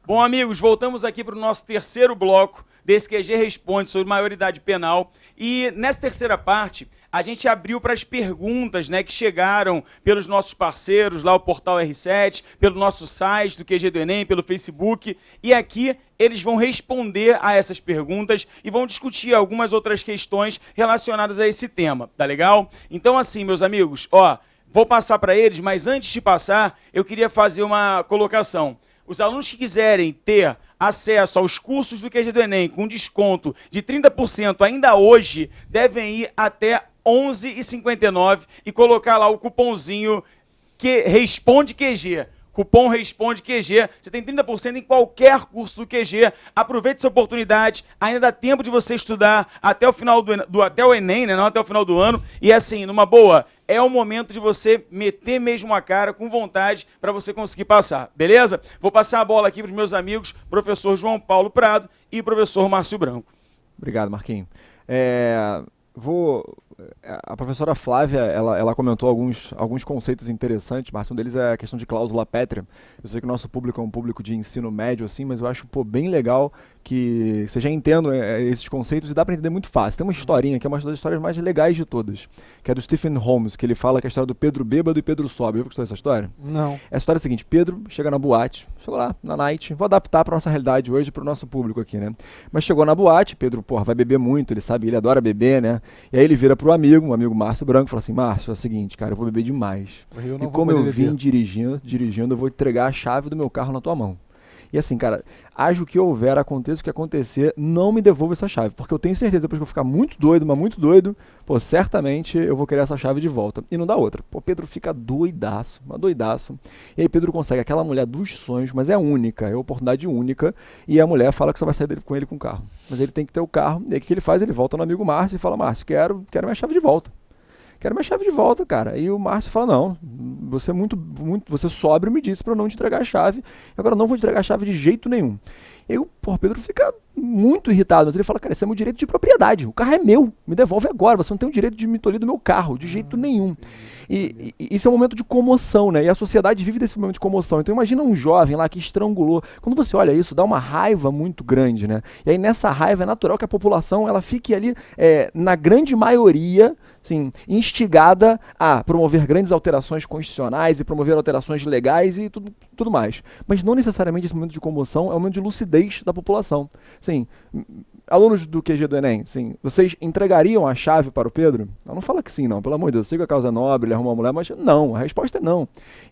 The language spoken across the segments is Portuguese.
Bom, amigos, voltamos aqui para o nosso terceiro bloco desse QG Responde sobre maioridade penal. E nessa terceira parte, a gente abriu para as perguntas, né, que chegaram pelos nossos parceiros, lá o Portal R7, pelo nosso site do QG do Enem, pelo Facebook. E aqui eles vão responder a essas perguntas e vão discutir algumas outras questões relacionadas a esse tema, tá legal? Então, assim, meus amigos, ó, vou passar para eles, mas antes de passar, eu queria fazer uma colocação. Os alunos que quiserem ter acesso aos cursos do QG do Enem com desconto de 30% ainda hoje, devem ir até 11h59 e colocar lá o cupomzinho que Responde QG. Cupom Responde QG, você tem 30% em qualquer curso do QG. Aproveite essa oportunidade, ainda dá tempo de você estudar até o final até o Enem, né? Não até o final do ano. E assim, numa boa, é o momento de você meter mesmo a cara com vontade para você conseguir passar, beleza? Vou passar a bola aqui para os meus amigos, professor João Paulo Prado e professor Márcio Branco. Obrigado, Marquinhos. A professora Flávia, ela comentou alguns conceitos interessantes, Márcio. Um deles é a questão de cláusula pétrea. Eu sei que o nosso público é um público de ensino médio, assim, mas eu acho bem legal que você já entenda esses conceitos e dá para entender muito fácil. Tem uma historinha que é uma das histórias mais legais de todas, que é do Stephen Holmes, que ele fala que é a história do Pedro bêbado e Pedro sóbrio. Viu que essa história? Não. A história é a seguinte: Pedro chega na boate, chegou lá na night, vou adaptar para nossa realidade hoje, para o nosso público aqui, né? Mas chegou na boate, Pedro, vai beber muito, ele adora beber, né? E aí ele vira pro amigo, um amigo Márcio Branco, e fala assim: Márcio, é o seguinte, cara, eu vou beber demais. E como eu vim dirigindo, eu vou entregar a chave do meu carro na tua mão. E assim, cara, haja o que houver, aconteça o que acontecer, não me devolva essa chave, porque eu tenho certeza, depois que eu ficar muito doido, mas muito doido, certamente eu vou querer essa chave de volta. E não dá outra. Pedro fica doidaço, mas doidaço. E aí Pedro consegue aquela mulher dos sonhos, mas é única, é oportunidade única, e a mulher fala que só vai sair com ele com o carro. Mas ele tem que ter o carro, e aí o que ele faz? Ele volta no amigo Márcio e fala: Márcio, quero minha chave de volta. Quero minha chave de volta, cara. E o Márcio fala: não, você sóbrio me disse pra eu não te entregar a chave, agora eu não vou te entregar a chave de jeito nenhum. E aí o Pedro fica muito irritado, mas ele fala: cara, esse é meu direito de propriedade, o carro é meu, me devolve agora, você não tem o direito de me tolir do meu carro, de jeito nenhum. E isso é um momento de comoção, né? E a sociedade vive desse momento de comoção. Então imagina um jovem lá que estrangulou. Quando você olha isso, dá uma raiva muito grande, né? E aí nessa raiva é natural que a população ela fique ali, na grande maioria, sim, instigada a promover grandes alterações constitucionais e promover alterações legais e tudo mais. Mas não necessariamente esse momento de comoção é um momento de lucidez da população. Sim, alunos do QG do Enem, sim, vocês entregariam a chave para o Pedro? Não fala que sim, não, pelo amor de Deus, eu sei que a causa é nobre, ele arruma uma mulher, mas não, a resposta é não.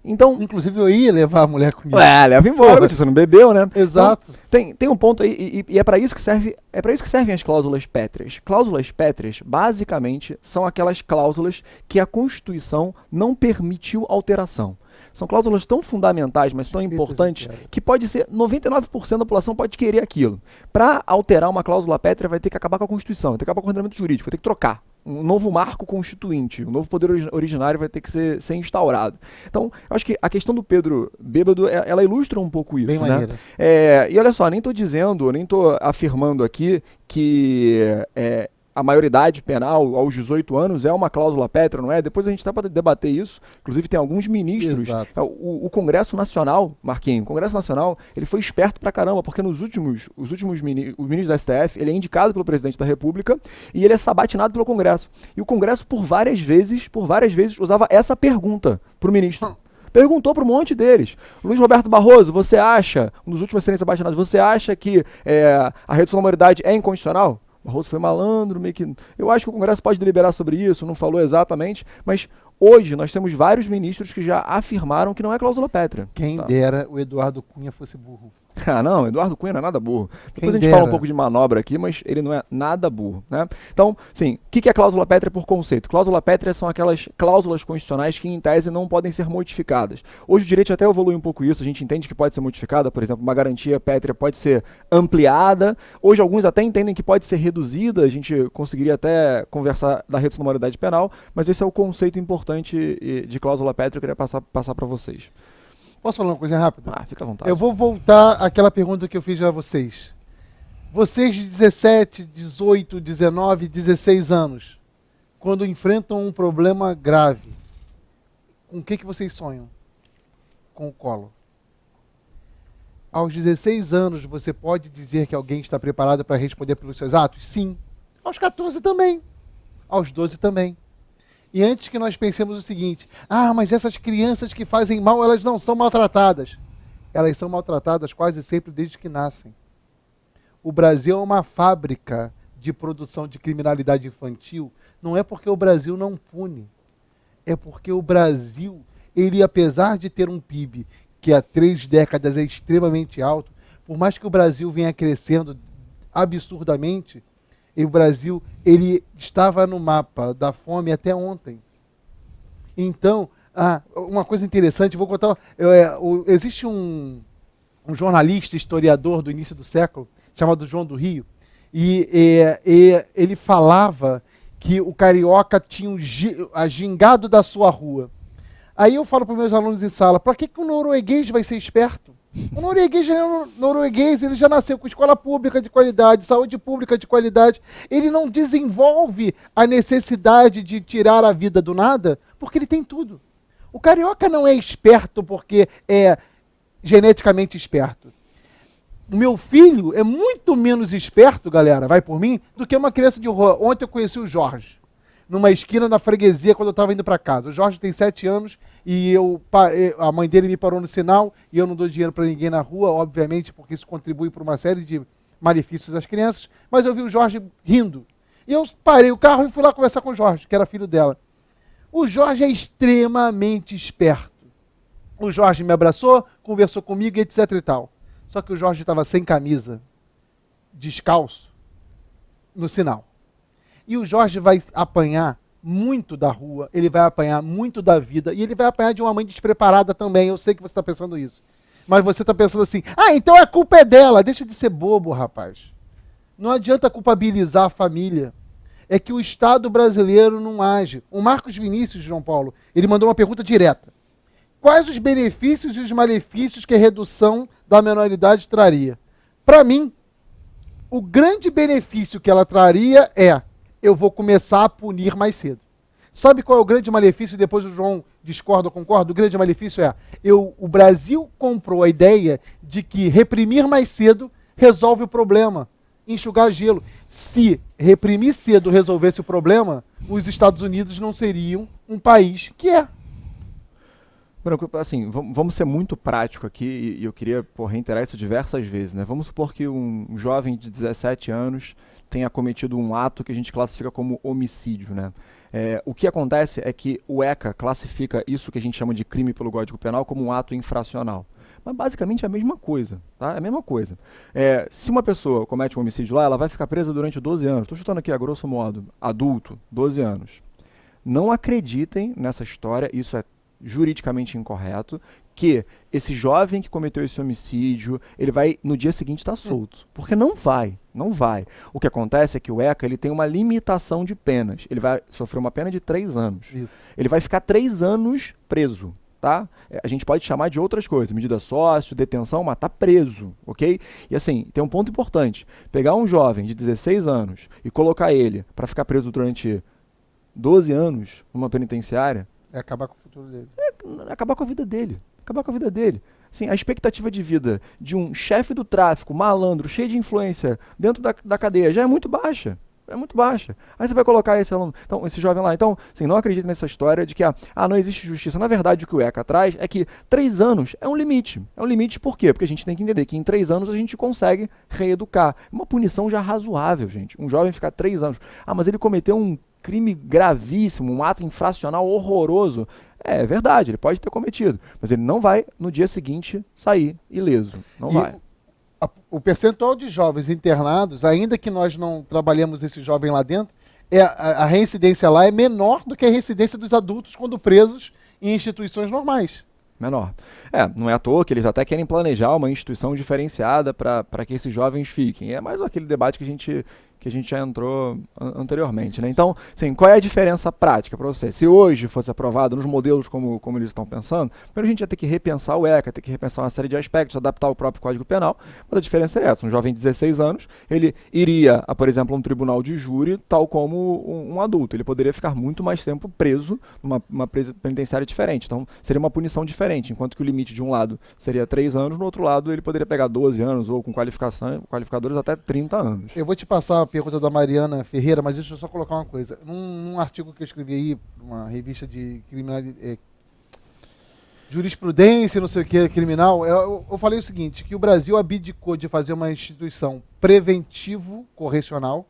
Então, inclusive eu ia levar a mulher comigo. Leva embora, porque você não bebeu, né? Exato. Então, tem um ponto aí, e é para isso que servem as cláusulas pétreas. Cláusulas pétreas, basicamente, são aquelas cláusulas que a Constituição não permitiu alteração. São cláusulas tão fundamentais, mas tão importantes, que pode ser 99% da população pode querer aquilo. Para alterar uma cláusula pétrea, vai ter que acabar com a Constituição, vai ter que acabar com o ordenamento jurídico, vai ter que trocar. Um novo marco constituinte, um novo poder originário vai ter que ser instaurado. Então, eu acho que a questão do Pedro bêbado, ela ilustra um pouco isso, né? E olha só, nem estou afirmando aqui que a maioridade penal aos 18 anos é uma cláusula pétrea, não é? Depois a gente está para debater isso. Inclusive tem alguns ministros. O Congresso Nacional, Marquinhos, o Congresso Nacional, ele foi esperto pra caramba, porque o ministro da STF, ele é indicado pelo presidente da República e ele é sabatinado pelo Congresso. E o Congresso, por várias vezes, usava essa pergunta pro ministro. Perguntou para um monte deles. Luiz Roberto Barroso, você acha, um dos últimos a serem sabatinados, você acha que a redução da maioridade é inconstitucional? Barroso foi malandro, meio que... Eu acho que o Congresso pode deliberar sobre isso, não falou exatamente, mas hoje nós temos vários ministros que já afirmaram que não é cláusula pétrea. Quem dera o Eduardo Cunha fosse burro. Não, Eduardo Cunha não é nada burro. Depois a gente fala um pouco de manobra aqui, mas ele não é nada burro, né? Então, sim, o que é cláusula pétrea por conceito? Cláusula pétrea são aquelas cláusulas constitucionais que, em tese, não podem ser modificadas. Hoje o direito até evolui um pouco isso, a gente entende que pode ser modificada, por exemplo, uma garantia pétrea pode ser ampliada. Hoje alguns até entendem que pode ser reduzida, a gente conseguiria até conversar da redução da maioridade penal, mas esse é o conceito importante de cláusula pétrea que eu queria passar para vocês. Posso falar uma coisa rápida? Fica à vontade. Eu vou voltar àquela pergunta que eu fiz a vocês. Vocês de 17, 18, 19, 16 anos, quando enfrentam um problema grave, com o que vocês sonham? Com o Collor. Aos 16 anos, você pode dizer que alguém está preparado para responder pelos seus atos? Sim. Aos 14 também. Aos 12 também. E antes que nós pensemos o seguinte, mas essas crianças que fazem mal, elas não são maltratadas. Elas são maltratadas quase sempre desde que nascem. O Brasil é uma fábrica de produção de criminalidade infantil. Não é porque o Brasil não pune. É porque o Brasil, ele apesar de ter um PIB que há 3 décadas é extremamente alto, por mais que o Brasil venha crescendo absurdamente, o Brasil ele estava no mapa da fome até ontem. Então, uma coisa interessante, vou contar. Existe um jornalista, historiador do início do século, chamado João do Rio, e ele falava que o carioca tinha a gingado da sua rua. Aí eu falo para os meus alunos em sala, para que o norueguês vai ser esperto? O norueguês ele já nasceu com escola pública de qualidade, saúde pública de qualidade. Ele não desenvolve a necessidade de tirar a vida do nada, porque ele tem tudo. O carioca não é esperto porque é geneticamente esperto. O meu filho é muito menos esperto, galera, vai por mim, do que uma criança de rua. Ontem eu conheci o Jorge, numa esquina da freguesia, quando eu estava indo para casa. O Jorge tem 7 anos e a mãe dele me parou no sinal e eu não dou dinheiro para ninguém na rua, obviamente, porque isso contribui para uma série de malefícios às crianças, mas eu vi o Jorge rindo. E eu parei o carro e fui lá conversar com o Jorge, que era filho dela. O Jorge é extremamente esperto. O Jorge me abraçou, conversou comigo, etc e tal. Só que o Jorge estava sem camisa, descalço, no sinal. E o Jorge vai apanhar muito da rua, ele vai apanhar muito da vida, e ele vai apanhar de uma mãe despreparada também. Eu sei que você está pensando isso. Mas você está pensando assim, então a culpa é dela. Deixa de ser bobo, rapaz. Não adianta culpabilizar a família. É que o Estado brasileiro não age. O Marcos Vinícius, João Paulo, ele mandou uma pergunta direta. Quais os benefícios e os malefícios que a redução da menoridade traria? Para mim, o grande benefício que ela traria é eu vou começar a punir mais cedo. Sabe qual é o grande malefício? Depois o João discorda ou concorda. O grande malefício é o Brasil comprou a ideia de que reprimir mais cedo resolve o problema, enxugar gelo. Se reprimir cedo resolvesse o problema, os Estados Unidos não seriam um país que é. Branco, assim, vamos ser muito prático aqui, e eu queria reiterar isso diversas vezes, né? Vamos supor que um jovem de 17 anos tenha cometido um ato que a gente classifica como homicídio, né? O que acontece é que o ECA classifica isso que a gente chama de crime pelo Código Penal como um ato infracional. Mas basicamente é a mesma coisa, tá? É a mesma coisa. Se uma pessoa comete um homicídio lá, ela vai ficar presa durante 12 anos. Estou chutando aqui a grosso modo, adulto, 12 anos. Não acreditem nessa história, isso é juridicamente incorreto, que esse jovem que cometeu esse homicídio, ele vai no dia seguinte estar solto. Porque não vai. O que acontece é que o ECA ele tem uma limitação de penas. Ele vai sofrer uma pena de 3 anos. Isso. Ele vai ficar 3 anos preso. Tá? A gente pode chamar de outras coisas, medida sócio, detenção, mas tá preso, ok? E assim, tem um ponto importante. Pegar um jovem de 16 anos e colocar ele para ficar preso durante 12 anos numa penitenciária, é acabar com o futuro dele. Acabar com a vida dele. Assim, a expectativa de vida de um chefe do tráfico, malandro, cheio de influência, dentro da cadeia, já é muito baixa. Aí você vai colocar esse aluno, então, esse jovem lá. Então, assim, não acredite nessa história de que não existe justiça. Na verdade, o que o ECA traz é que 3 anos é um limite. É um limite por quê? Porque a gente tem que entender que em 3 anos a gente consegue reeducar. Uma punição já razoável, gente. Um jovem ficar 3 anos. Mas ele cometeu um crime gravíssimo, um ato infracional horroroso. É verdade, ele pode ter cometido, mas ele não vai no dia seguinte sair ileso. Não vai. O percentual de jovens internados, ainda que nós não trabalhemos esse jovem lá dentro, a reincidência lá é menor do que a reincidência dos adultos quando presos em instituições normais. Menor. Não é à toa que eles até querem planejar uma instituição diferenciada para que esses jovens fiquem. É mais aquele debate que a que a gente já entrou anteriormente, né? Então, assim, qual é a diferença prática para você? Se hoje fosse aprovado nos modelos como eles estão pensando, primeiro a gente ia ter que repensar o ECA, ter que repensar uma série de aspectos, adaptar o próprio Código Penal, mas a diferença é essa. Um jovem de 16 anos, ele iria, por exemplo, a um tribunal de júri, tal como um adulto. Ele poderia ficar muito mais tempo preso numa penitenciária diferente. Então, seria uma punição diferente, enquanto que o limite de um lado seria 3 anos, no outro lado ele poderia pegar 12 anos, ou com qualificadores até 30 anos. Eu vou te passar a pergunta da Mariana Ferreira, mas deixa eu só colocar uma coisa. Num artigo que eu escrevi aí, uma revista de jurisprudência, não sei o que, criminal, eu falei o seguinte, que o Brasil abdicou de fazer uma instituição preventivo-correcional,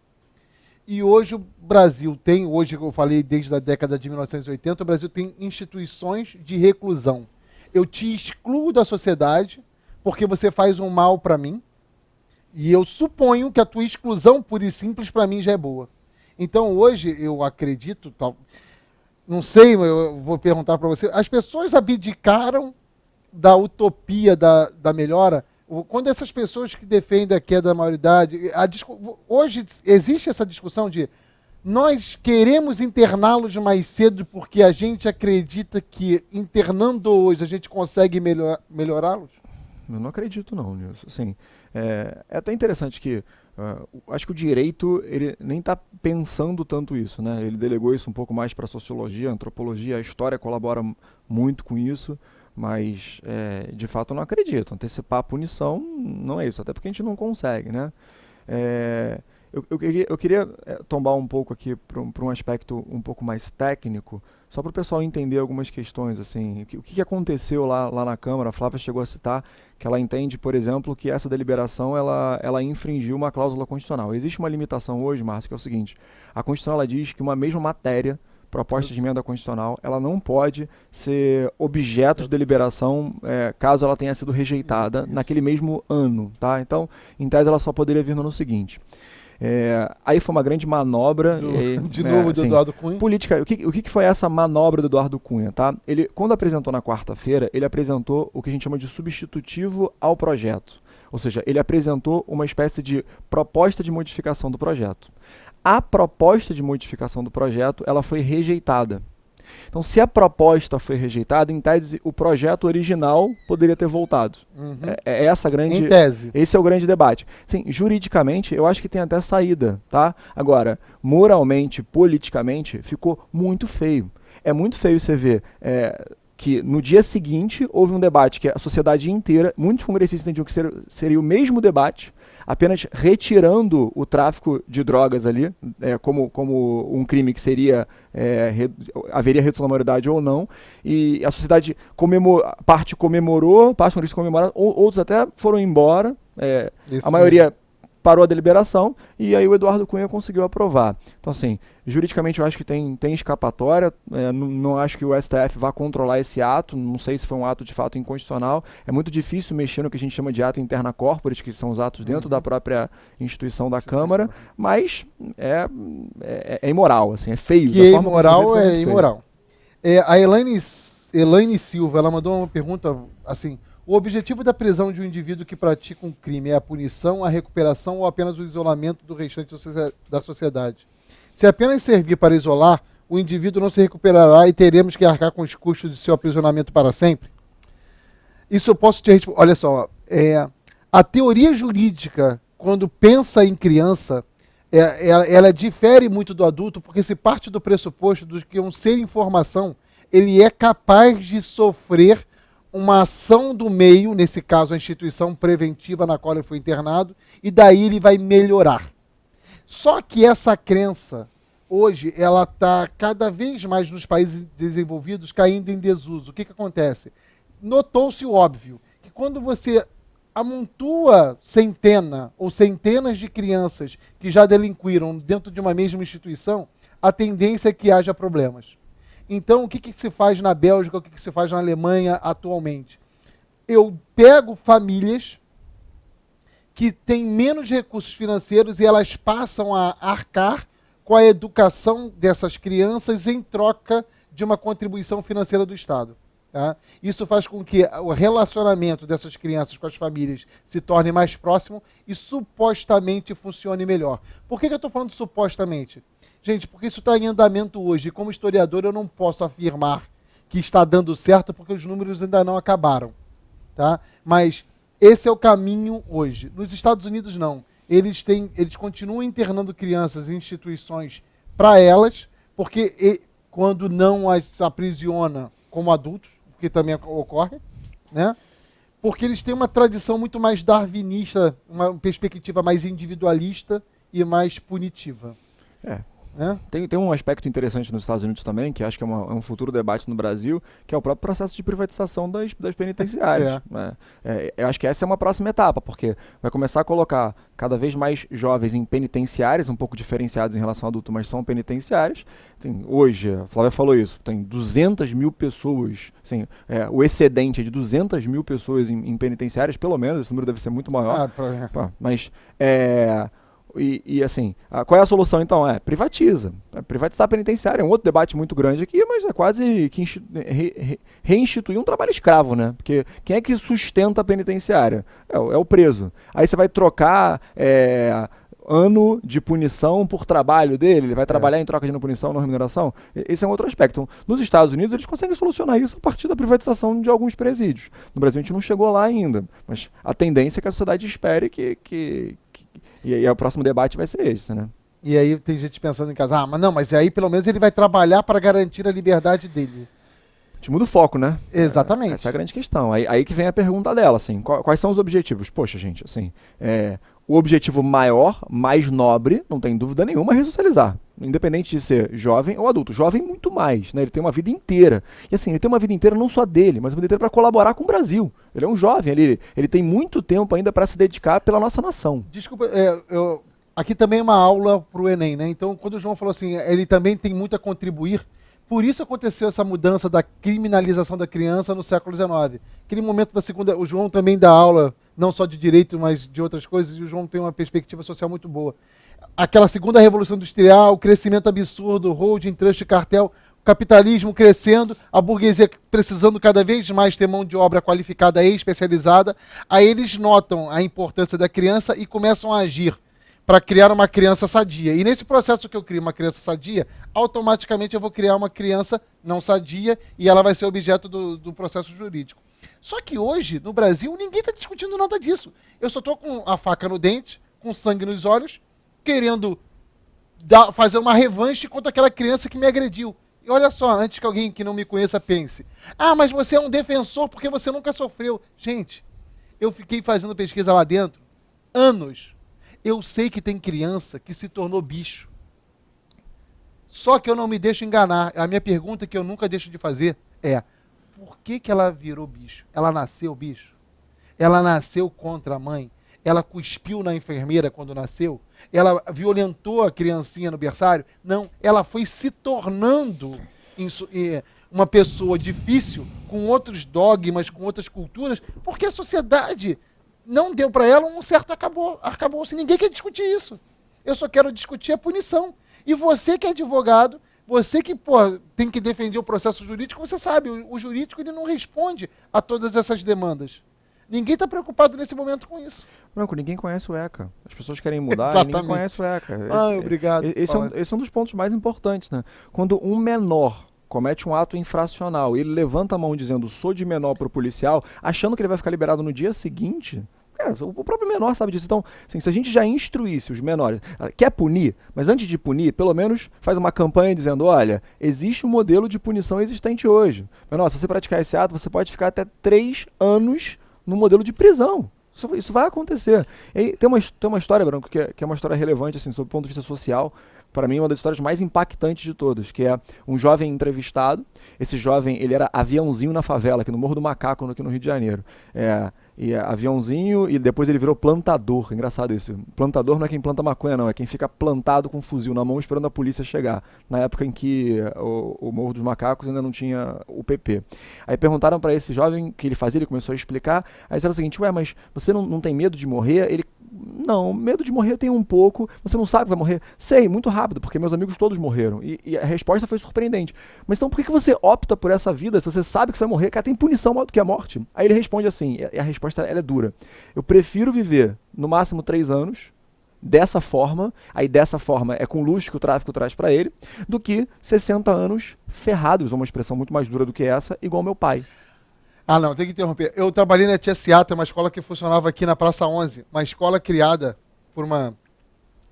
e hoje o Brasil tem, hoje eu falei desde a década de 1980, o Brasil tem instituições de reclusão. Eu te excluo da sociedade porque você faz um mal para mim, e eu suponho que a tua exclusão pura e simples para mim já é boa. Então hoje eu acredito, não sei, eu vou perguntar para você, as pessoas abdicaram da utopia da melhora? Quando essas pessoas que defendem a queda da maioridade, hoje existe essa discussão de nós queremos interná-los mais cedo porque a gente acredita que internando hoje a gente consegue melhorá-los? Eu não acredito não nisso. Assim, é até interessante que acho que o direito ele nem está pensando tanto isso, né? Ele delegou isso um pouco mais para a sociologia, a antropologia, a história colabora muito com isso, mas de fato eu não acredito. Antecipar a punição não é isso, até porque a gente não consegue, né? Eu queria tombar um pouco aqui para um aspecto um pouco mais técnico, só para o pessoal entender algumas questões. Assim, o que aconteceu lá na Câmara? A Flávia chegou a citar que ela entende, por exemplo, que essa deliberação ela infringiu uma cláusula constitucional. Existe uma limitação hoje, Márcio, que é o seguinte: a Constituição ela diz que uma mesma matéria, proposta de emenda constitucional, ela não pode ser objeto de deliberação caso ela tenha sido rejeitada naquele mesmo ano, tá? Então, em tese, ela só poderia vir no ano seguinte. Aí foi uma grande manobra. Do Eduardo Cunha. Política. O que foi essa manobra do Eduardo Cunha? Tá? Ele, quando apresentou na quarta-feira, ele apresentou o que a gente chama de substitutivo ao projeto. Ou seja, ele apresentou uma espécie de proposta de modificação do projeto. A proposta de modificação do projeto ela foi rejeitada. Então, se a proposta foi rejeitada, em tese, o projeto original poderia ter voltado. Uhum. Essa grande, em tese. Esse é o grande debate. Sim, juridicamente, eu acho que tem até saída, tá? Agora, moralmente, politicamente, ficou muito feio. É muito feio você ver que no dia seguinte houve um debate que a sociedade inteira, muitos congressistas entendiam que seria o mesmo debate, apenas retirando o tráfico de drogas ali, como um crime que haveria redução da maioridade ou não, e a sociedade parte comemorou, parte dos comemoraram, outros até foram embora, a maioria parou a deliberação, e aí o Eduardo Cunha conseguiu aprovar. Então, assim, juridicamente eu acho que tem escapatória, não acho que o STF vá controlar esse ato, não sei se foi um ato de fato inconstitucional, é muito difícil mexer no que a gente chama de ato interna corporis, que são os atos dentro da própria instituição da Câmara, mas é imoral, assim, é feio. Que é imoral, é imoral. A Elaine Silva, ela mandou uma pergunta assim: o objetivo da prisão de um indivíduo que pratica um crime é a punição, a recuperação ou apenas o isolamento do restante da sociedade? Se apenas servir para isolar, o indivíduo não se recuperará e teremos que arcar com os custos de seu aprisionamento para sempre? Isso eu posso te responder. Olha só, a teoria jurídica, quando pensa em criança, ela difere muito do adulto, porque se parte do pressuposto de que um ser em formação, ele é capaz de sofrer uma ação do meio, nesse caso a instituição preventiva na qual ele foi internado, e daí ele vai melhorar. Só que essa crença, hoje, ela está cada vez mais nos países desenvolvidos caindo em desuso. O que acontece? Notou-se o óbvio, que quando você amontoa centenas de crianças que já delinquiram dentro de uma mesma instituição, a tendência é que haja problemas. Então, o que se faz na Bélgica, o que se faz na Alemanha atualmente? Eu pego famílias que têm menos recursos financeiros e elas passam a arcar com a educação dessas crianças em troca de uma contribuição financeira do Estado. Tá? Isso faz com que o relacionamento dessas crianças com as famílias se torne mais próximo e supostamente funcione melhor. Por que eu estou falando supostamente? Gente, porque isso está em andamento hoje. E como historiador, eu não posso afirmar que está dando certo porque os números ainda não acabaram. Tá? Mas esse é o caminho hoje. Nos Estados Unidos, não. Eles continuam internando crianças em instituições para elas, porque quando não as aprisiona como adultos, que também ocorre, né? Porque eles têm uma tradição muito mais darwinista, uma perspectiva mais individualista e mais punitiva. Né? Tem um aspecto interessante nos Estados Unidos também, que acho que é um futuro debate no Brasil, que é o próprio processo de privatização das penitenciárias. Né? Eu acho que essa é uma próxima etapa, porque vai começar a colocar cada vez mais jovens em penitenciárias, um pouco diferenciados em relação ao adulto, mas são penitenciárias. Hoje, a Flávia falou isso, tem 200 mil pessoas, assim, o excedente é de 200 mil pessoas em penitenciárias, pelo menos, esse número deve ser muito maior. Mas assim, qual é a solução então? Privatiza. Privatizar a penitenciária é um outro debate muito grande aqui, mas é quase que reinstituir um trabalho escravo, né? Porque quem é que sustenta a penitenciária? É o preso. Aí você vai trocar ano de punição por trabalho dele, ele vai trabalhar em troca de punição, não remuneração. Esse é um outro aspecto. Então, nos Estados Unidos, eles conseguem solucionar isso a partir da privatização de alguns presídios. No Brasil, a gente não chegou lá ainda, mas a tendência é que a sociedade espere e aí o próximo debate vai ser esse, né? E aí tem gente pensando em casa, mas aí pelo menos ele vai trabalhar para garantir a liberdade dele. A gente muda o foco, né? Exatamente. Essa é a grande questão. Aí que vem a pergunta dela, assim, quais são os objetivos? Poxa, gente, assim, o objetivo maior, mais nobre, não tem dúvida nenhuma, é ressocializar. Independente de ser jovem ou adulto. Jovem muito mais, né? Ele tem uma vida inteira. E assim, ele tem uma vida inteira não só dele, mas uma vida inteira para colaborar com o Brasil. Ele é um jovem, ele tem muito tempo ainda para se dedicar pela nossa nação. Desculpa, aqui também é uma aula para o Enem, né? Então, quando o João falou assim, ele também tem muito a contribuir, por isso aconteceu essa mudança da criminalização da criança no século XIX. Aquele momento da segunda, o João também dá aula, não só de direito, mas de outras coisas, e o João tem uma perspectiva social muito boa. Aquela segunda revolução industrial, o crescimento absurdo, holding, trust, cartel, o capitalismo crescendo, a burguesia precisando cada vez mais ter mão de obra qualificada e especializada, aí eles notam a importância da criança e começam a agir para criar uma criança sadia. E nesse processo que eu crio uma criança sadia, automaticamente eu vou criar uma criança não sadia e ela vai ser objeto do processo jurídico. Só que hoje, no Brasil, ninguém está discutindo nada disso. Eu só estou com a faca no dente, com sangue nos olhos, querendo fazer uma revanche contra aquela criança que me agrediu. E olha só, antes que alguém que não me conheça pense, mas você é um defensor porque você nunca sofreu. Gente, eu fiquei fazendo pesquisa lá dentro, anos. Eu sei que tem criança que se tornou bicho. Só que eu não me deixo enganar. A minha pergunta que eu nunca deixo de fazer é, por que ela virou bicho? Ela nasceu bicho? Ela nasceu contra a mãe? Ela cuspiu na enfermeira quando nasceu? Ela violentou a criancinha no berçário? Não, ela foi se tornando uma pessoa difícil, com outros dogmas, com outras culturas, porque a sociedade não deu para ela um certo arcabouço. Ninguém quer discutir isso. Eu só quero discutir a punição. E você que é advogado, você que tem que defender o processo jurídico, você sabe, o jurídico ele não responde a todas essas demandas. Ninguém está preocupado nesse momento com isso. Branco, ninguém conhece o ECA. As pessoas querem mudar e ninguém conhece o ECA. Obrigado. Esse é um dos pontos mais importantes, né? Quando um menor comete um ato infracional e ele levanta a mão dizendo sou de menor para o policial, achando que ele vai ficar liberado no dia seguinte, cara, o próprio menor sabe disso. Então, assim, se a gente já instruísse os menores, quer punir, mas antes de punir, pelo menos faz uma campanha dizendo, olha, existe um modelo de punição existente hoje. Menor, se você praticar esse ato, você pode ficar até 3 anos no modelo de prisão. Isso vai acontecer. E tem uma história, Branco, que é uma história relevante, assim, sob o ponto de vista social. Para mim, uma das histórias mais impactantes de todas, que é um jovem entrevistado. Esse jovem, ele era aviãozinho na favela, aqui no Morro do Macaco, aqui no Rio de Janeiro. Aviãozinho, e depois ele virou plantador. Engraçado isso. Plantador não é quem planta maconha, não. É quem fica plantado com um fuzil na mão esperando a polícia chegar. Na época em que o Morro dos Macacos ainda não tinha o PP. Aí perguntaram para esse jovem o que ele fazia, ele começou a explicar. Aí disseram o seguinte, mas você não tem medo de morrer? Ele, Não, medo de morrer eu tenho um pouco. Você não sabe que vai morrer? Sei, muito rápido, porque meus amigos todos morreram. E a resposta foi surpreendente. Mas então por que você opta por essa vida se você sabe que você vai morrer? Cara, tem punição maior do que a morte. Aí ele responde assim, e a resposta ela é dura. Eu prefiro viver no máximo 3 anos, dessa forma, aí dessa forma é com o luxo que o tráfico traz pra ele, do que 60 anos ferrados, uma expressão muito mais dura do que essa, igual meu pai. Ah, não, tem que interromper. Eu trabalhei na Tia Seata, uma escola que funcionava aqui na Praça 11, uma escola criada por uma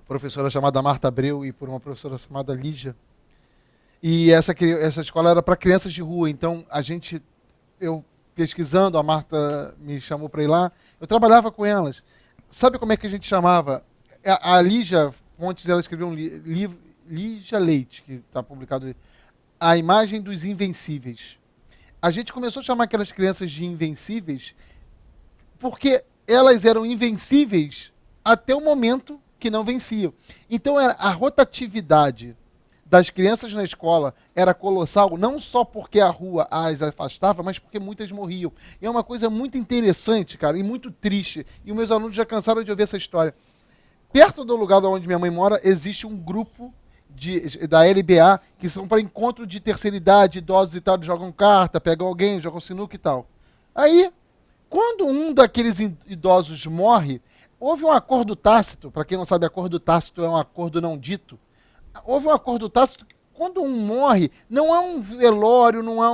professora chamada Marta Abreu e por uma professora chamada Lígia. E essa escola era para crianças de rua, então eu pesquisando, a Marta me chamou para ir lá, eu trabalhava com elas. Sabe como é que a gente chamava? A Lígia Fontes, ela escreveu um livro, Lígia Leite, que está publicado, A Imagem dos Invencíveis. A gente começou a chamar aquelas crianças de invencíveis porque elas eram invencíveis até o momento que não venciam. Então a rotatividade das crianças na escola era colossal, não só porque a rua as afastava, mas porque muitas morriam. E é uma coisa muito interessante, cara, e muito triste. E os meus alunos já cansaram de ouvir essa história. Perto do lugar onde minha mãe mora, existe um grupo da LBA, que são para encontro de terceira idade, idosos e tal, jogam carta, pegam alguém, jogam sinuca e tal. Aí, quando um daqueles idosos morre, houve um acordo tácito, para quem não sabe, acordo tácito é um acordo não dito. Houve um acordo tácito que quando um morre, não é um velório, não é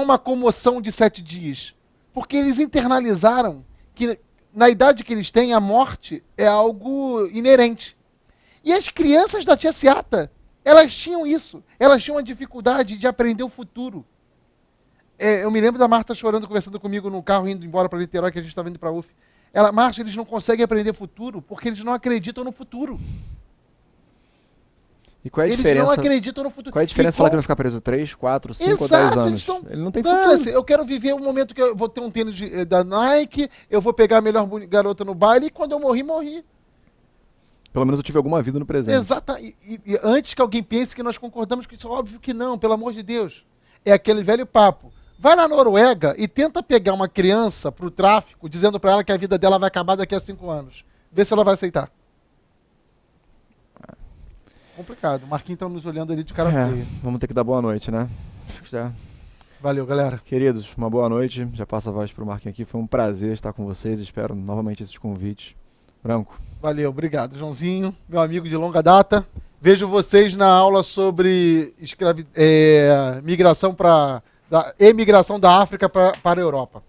uma comoção de 7 dias. Porque eles internalizaram que na idade que eles têm, a morte é algo inerente. E as crianças da Tia Seata, elas tinham isso. Elas tinham a dificuldade de aprender o futuro. Eu me lembro da Marta chorando, conversando comigo no carro, indo embora para Niterói, que a gente estava indo para a UF. Marta, eles não conseguem aprender futuro porque eles não acreditam no futuro. E qual é a eles diferença? Não acreditam no futuro. Qual é a diferença falar que vai ficar preso 3, 4, 5 ou 10 anos? Ele não tem futuro. Eu quero viver o momento que eu vou ter um tênis da Nike, eu vou pegar a melhor garota no baile e quando eu morri, morri. Pelo menos eu tive alguma vida no presente. Exato. E antes que alguém pense que nós concordamos com isso, óbvio que não, pelo amor de Deus. É aquele velho papo. Vai na Noruega e tenta pegar uma criança pro tráfico, dizendo para ela que a vida dela vai acabar daqui a 5 anos. Vê se ela vai aceitar. Complicado. O Marquinhos tá nos olhando ali de cara feia. Vamos ter que dar boa noite, né? Já. Valeu, galera. Queridos, uma boa noite. Já passo a voz pro Marquinhos aqui. Foi um prazer estar com vocês. Espero novamente esses convites. Branco. Valeu, obrigado, Joãozinho, meu amigo de longa data. Vejo vocês na aula sobre emigração da África para a Europa.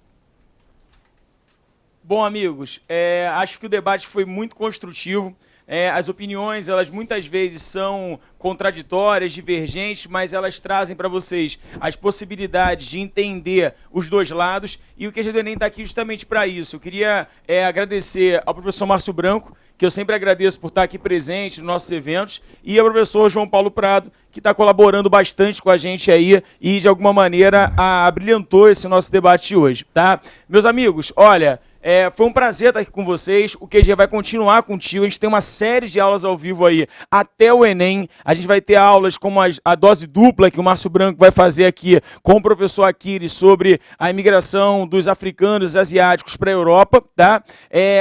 Bom, amigos, acho que o debate foi muito construtivo. As opiniões, elas muitas vezes são contraditórias, divergentes, mas elas trazem para vocês as possibilidades de entender os dois lados, e o QG do Enem está aqui justamente para isso. Eu queria agradecer ao professor Márcio Branco, que eu sempre agradeço por estar aqui presente nos nossos eventos, e ao professor João Paulo Prado, que está colaborando bastante com a gente aí e, de alguma maneira, abrilhantou esse nosso debate hoje, tá? Meus amigos, olha... foi um prazer estar aqui com vocês. O QG vai continuar contigo. A gente tem uma série de aulas ao vivo aí até o Enem. A gente vai ter aulas como a dose dupla que o Márcio Branco vai fazer aqui com o professor Aquiles sobre a imigração dos africanos e asiáticos para a Europa, tá?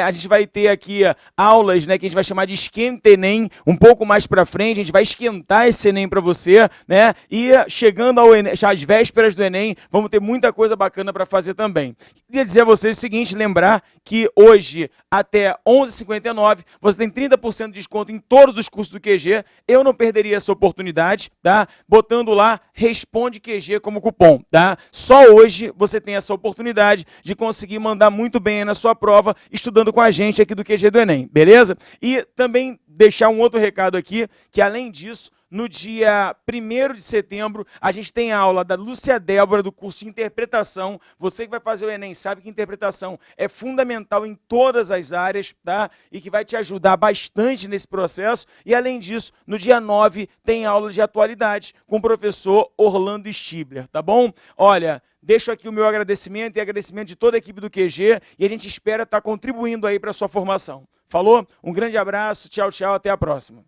A gente vai ter aqui aulas, né, que a gente vai chamar de esquenta Enem um pouco mais para frente. A gente vai esquentar esse Enem para você, né? E chegando ao Enem, às vésperas do Enem, vamos ter muita coisa bacana para fazer também. Queria dizer a vocês o seguinte, lembrar que hoje, até 11h59, você tem 30% de desconto em todos os cursos do QG. Eu não perderia essa oportunidade, tá? Botando lá, Responde QG como cupom, tá? Só hoje você tem essa oportunidade de conseguir mandar muito bem aí na sua prova, estudando com a gente aqui do QG do Enem, beleza? E também deixar um outro recado aqui, que além disso, no dia 1º de setembro, a gente tem a aula da Lúcia Débora, do curso de interpretação. Você que vai fazer o Enem sabe que interpretação é fundamental em todas as áreas, tá? E que vai te ajudar bastante nesse processo. E além disso, no dia 9, tem aula de atualidade com o professor Orlando Stibler, tá bom? Olha, deixo aqui o meu agradecimento e agradecimento de toda a equipe do QG e a gente espera estar contribuindo aí para a sua formação. Falou? Um grande abraço, tchau, tchau, até a próxima.